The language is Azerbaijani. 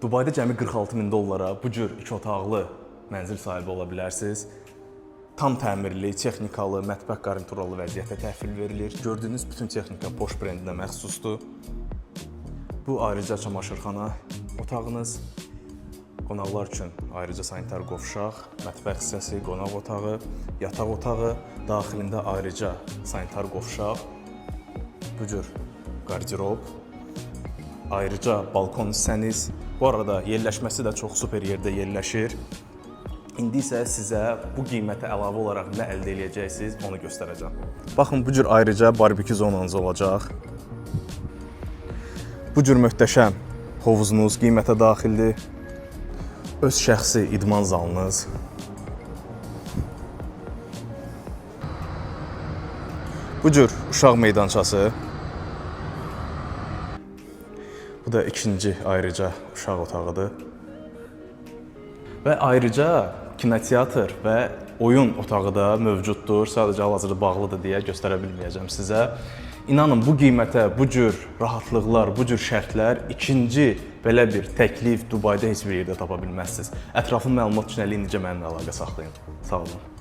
Dubayda cəmi 46 min dollara bu cür 2 otaqlı mənzil sahibi ola bilərsiniz. Tam təmirli, texnikalı, mətbəx qarnituralı vəziyyətdə təhvil verilir. Gördüyünüz bütün texnika Bosch brendinə məxsusdur. Bu ayrıca çamaşırxana otağınız, qonaqlar üçün ayrıca sanitar qovşaq, mətbəx hissəsi, qonaq otağı, yataq otağı, daxilində ayrıca sanitar qovşaq, bu cür qardirob, ayrıca balkon hissəniz. Bu arada yerləşməsi də çox super yerdə yerləşir. İndi isə sizə bu qiymətə əlavə olaraq nə əldə edəcəksiniz, onu göstərəcəm. Baxın, bu cür ayrıca barbekü zonanız olacaq. Bu cür möhtəşəm hovuzunuz qiymətə daxildir. Öz şəxsi idman zalınız. Bu cür uşaq meydançası. Bu da ikinci ayrıca uşaq otağıdır. Və ayrıca kinoteatr və oyun otağı da mövcuddur. Sadəcə hal-hazırda bağlıdır deyə göstərə bilməyəcəm sizə. İnanın, bu qiymətə, bu cür rahatlıqlar, bu cür şərtlər ikinci belə bir təklif Dubayda heç bir yerdə tapa bilməzsiniz. Ətraflı məlumat üçün indicə mənimlə əlaqə saxlayın. Sağ olun.